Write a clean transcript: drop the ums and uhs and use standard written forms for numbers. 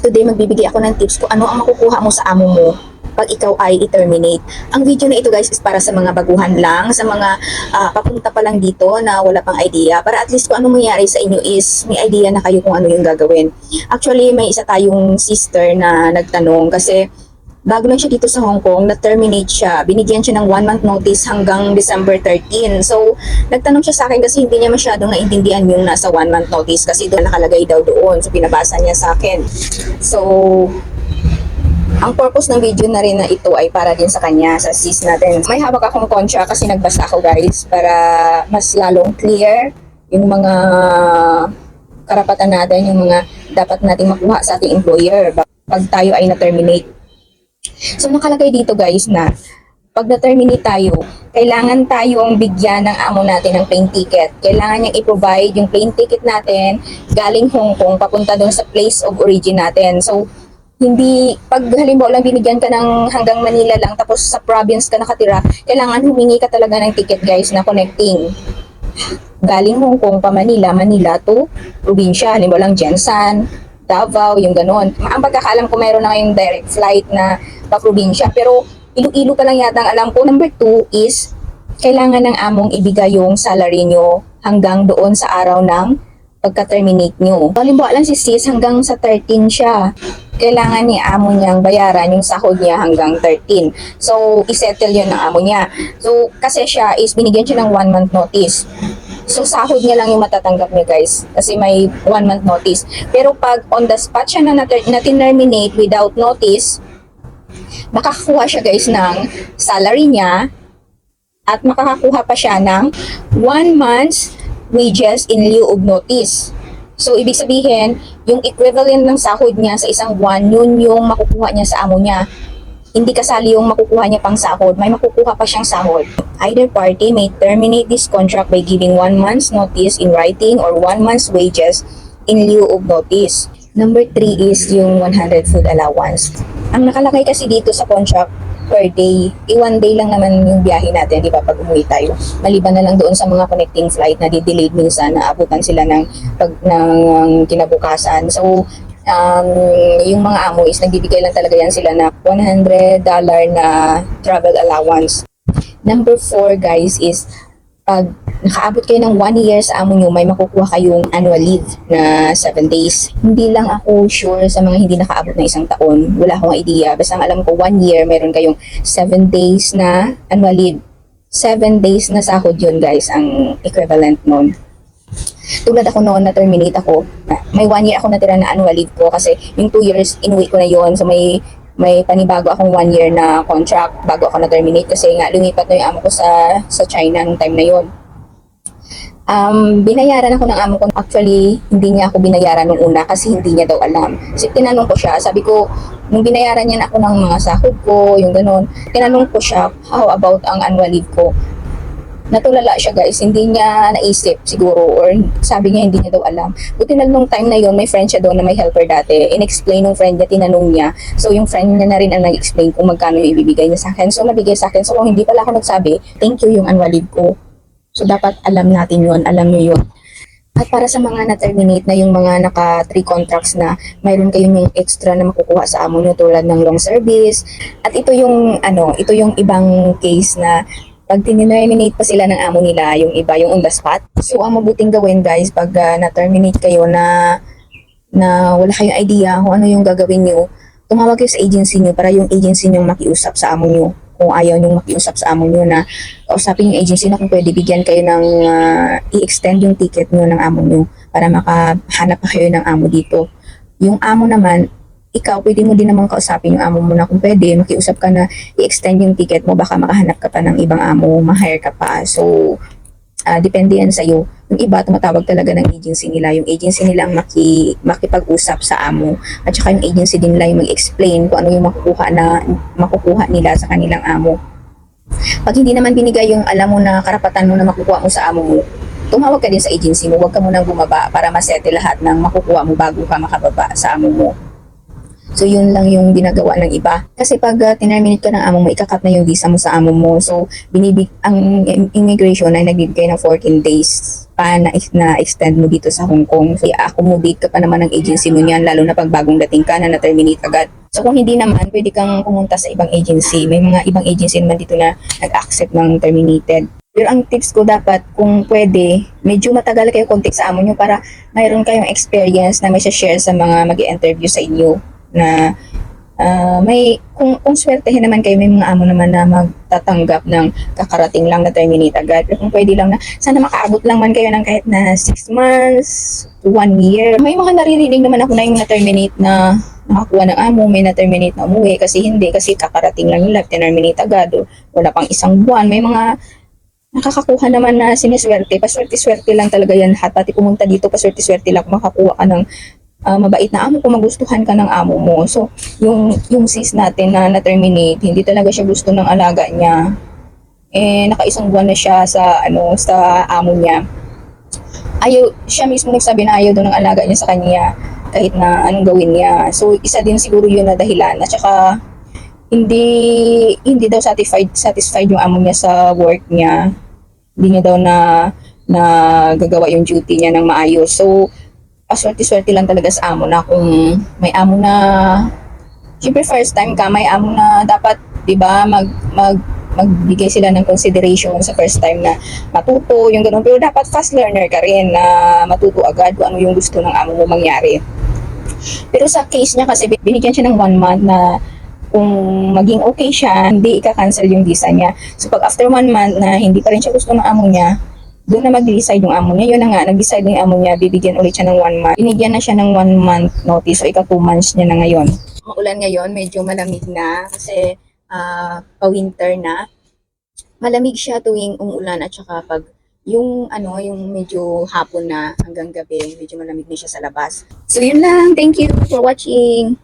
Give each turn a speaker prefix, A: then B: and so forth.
A: Today magbibigay ako ng tips kung ano ang makukuha mo sa amo mo pag ikaw ay i-terminate. Ang video na ito guys is para sa mga baguhan lang, sa mga papunta pa lang dito na wala pang idea, para at least kung ano mangyari sa inyo is may idea na kayo kung ano yung gagawin. Actually, may isa tayong sister na nagtanong kasi bago lang siya dito sa Hong Kong, na-terminate siya. Binigyan siya ng 1 month notice hanggang December 13. So, nagtanong siya sa akin kasi hindi niya masyadong naintindihan yung nasa 1 month notice kasi doon nakalagay daw doon. So, pinabasa niya sa akin. So, ang purpose ng video na rin na ito ay para din sa kanya, sa sis natin. May hawak akong kontra kasi nagbasa ako guys para mas lalong clear yung mga karapatan natin, yung mga dapat nating makuha sa ating employer pag tayo ay na-terminate. So nakalagay dito guys na pag na-terminate tayo, kailangan tayong bigyan ng amo natin ng plane ticket. Kailangan niyang i-provide yung plane ticket natin galing Hong Kong papunta doon sa place of origin natin. So hindi, pag halimbawa lang binigyan ka ng hanggang Manila lang tapos sa province ka nakatira, kailangan humingi ka talaga ng ticket guys na connecting galing Hong Kong pa Manila, Manila to probinsya, halimbawa lang Jensan, Davao, yung ganon. Ang pagkakaalam ko mayroon na ngayong direct flight na pa-probinsya. Pero Iloilo pa lang yata ang alam ko. Number 2 is, kailangan ng among ibigay yung salary nyo hanggang doon sa araw ng pagka-terminate nyo. Halimbawa lang si sis hanggang sa 13 siya. Kailangan ni amo niyang bayaran yung sahod niya hanggang 13. So, isettle yun ng amo niya. So, kasi siya is binigyan siya ng 1 month notice. So, sahod niya lang yung matatanggap niya guys. Kasi may 1 month notice. Pero pag on the spot siya na terminate without notice, makakakuha siya guys ng salary niya at makakakuha pa siya ng 1 month's wages in lieu of notice. So, ibig sabihin, yung equivalent ng sahod niya sa isang buwan, yun yung makukuha niya sa amo niya. Hindi kasali yung makukuha niya pang sahod. May makukuha pa siyang sahod. Either party may terminate this contract by giving 1 month's notice in writing or 1 month's wages in lieu of notice. Number 3 is yung 100 food allowance. Ang nakalagay kasi dito sa contract, per day, 1 day lang naman yung biyahe natin, di ba, pag umuwi tayo. Maliban na lang doon sa mga connecting flight na di-delayed minsan, na abutan sila ng kinabukasan. So, yung mga amo is nagbibigay lang talaga yan sila na $100 na travel allowance. Number 4 guys is pag nakaabot kayo ng 1 year sa amo nyo, may makukuha kayong annual leave na 7 days. Hindi lang ako sure sa mga hindi nakaabot na 1 taon. Wala akong idea. Basta ang alam ko, 1 year, meron kayong 7 days na annual leave. 7 days na sahod yun guys, ang equivalent nun. Tulad ako noon na terminate ako, may 1 year ako natira na annual leave ko kasi yung 2 years inuwi ko na yon. So may panibago akong 1 year na contract bago ako na-terminate kasi nga lumipat na yung amo ko sa China nung time na yon. Binayaran ako ng amo ko. Actually, hindi niya ako binayaran nung una kasi hindi niya daw alam. Kasi tinanong ko siya, sabi ko, nung binayaran niya na ako ng mga sahod ko, yung ganun, tinanong ko siya, how about ang annual leave ko? Natulala siya guys, hindi niya naisip siguro or sabi niya hindi niya daw alam. Buti na nung time na yon may friend siya doon na may helper dati. In-explain nung friend niya, tinanong niya. So yung friend niya na rin ang nag-explain kung magkano yung ibibigay niya sa akin. So nabigay sa akin. So kung hindi pala ako nagsabi, thank you yung annual leave ko. So dapat alam natin yon, alam niyo yun. At para sa mga na-terminate na yung mga naka-3 contracts na mayroon kayong yung extra na makukuha sa amo nyo tulad ng long service. At ito yung ibang case na pag terminate pa sila ng amo nila, yung iba, yung on the spot. So, ang mabuting gawin guys, pag na-terminate kayo na wala kayong idea kung ano yung gagawin nyo, tumawag kayo sa agency nyo para yung agency nyo makiusap sa amo nyo. Kung ayaw nyo makiusap sa amo nyo na kausapin yung agency na kung pwede bigyan kayo ng i-extend yung ticket nyo ng amo nyo para makahanap pa kayo ng amo dito. Yung amo naman, ikaw, pwede mo din naman kausapin yung amo mo na kung pwede, makiusap ka na i-extend yung ticket mo, baka makahanap ka pa ng ibang amo, ma-hire ka pa. So, depende yan sa'yo. Yung iba, tumatawag talaga ng agency nila. Yung agency nila ang makipag-usap sa amo. At saka yung agency din nila yung mag-explain kung ano yung makukuha nila sa kanilang amo. Pag hindi naman binigay yung alam mo na karapatan mo na makukuha mo sa amo mo, tumawag ka din sa agency mo, huwag ka munang bumaba para masete lahat ng makukuha mo bago ka makababa sa amo mo. So yun lang yung ginagawa ng iba. Kasi pag tinerminate ka ng amo mo, ikakat na yung visa mo sa amo mo. So ang immigration ay nagbibigay ng 14 days pa na extend mo dito sa Hong Kong. So i-accommodate ka pa naman ng agency mo niyan, lalo na pag bagong dating ka na na-terminate agad. So kung hindi naman, pwede kang pumunta sa ibang agency. May mga ibang agency naman dito na nag-accept ng terminated. Pero ang tips ko dapat, kung pwede, medyo matagal kayo contact sa amo nyo para mayroon kayong experience na may share sa mga mag-interview sa inyo na kung swertehin naman kayo, may mga amo naman na magtatanggap ng kakarating lang na terminate agad. Pero kung pwede lang na, sana makaabot lang man kayo ng kahit na 6 months to 1 year. May mga naririnig naman ako na yung na-terminate na nakakuha ng amo, may na-terminate na umuwi kasi hindi, kasi kakarating lang nila, terminate agad, o wala pang isang buwan. May mga nakakakuha naman na siniswerte, paswerte-swerte lang talaga yan lahat. Pati pumunta dito, paswerte-swerte lang kung makakuha ka ng mabait na amo, kung magustuhan ka ng amo mo. So, yung sis natin na na-terminate, hindi talaga siya gusto ng alaga niya. Nakaisang buwan na siya sa amo niya. Siya mismo nagsabi na ayaw daw ng alaga niya sa kanya, kahit na anong gawin niya. So, isa din siguro yun na dahilan. At saka, hindi daw satisfied yung amo niya sa work niya. Hindi niya daw na gagawa yung duty niya ng maayos. So, paswerte-swerte lang talaga sa amo na kung may amo na, syempre first time ka, may amo na dapat, 'di ba, magbigay sila ng consideration sa first time na matuto, yung ganun. Pero dapat fast learner ka rin na matuto agad kung ano yung gusto ng amo mo mangyari. Pero sa case niya kasi, binigyan siya ng 1 month na kung maging okay siya, hindi ika-cancel yung visa niya. So pag after 1 month na hindi pa rin siya gusto ng amo niya, doon na mag-decide yung amo niya. Yun na nga, nag-decide yung amo niya, bibigyan ulit siya ng 1 month. Binigyan na siya ng 1 month notice, so ika 2 months niya na ngayon. Maulan ngayon, medyo malamig na kasi pa-winter na. Malamig siya tuwing umuulan at saka pag yung medyo hapon na hanggang gabi, medyo malamig na siya sa labas. So yun lang, thank you for watching.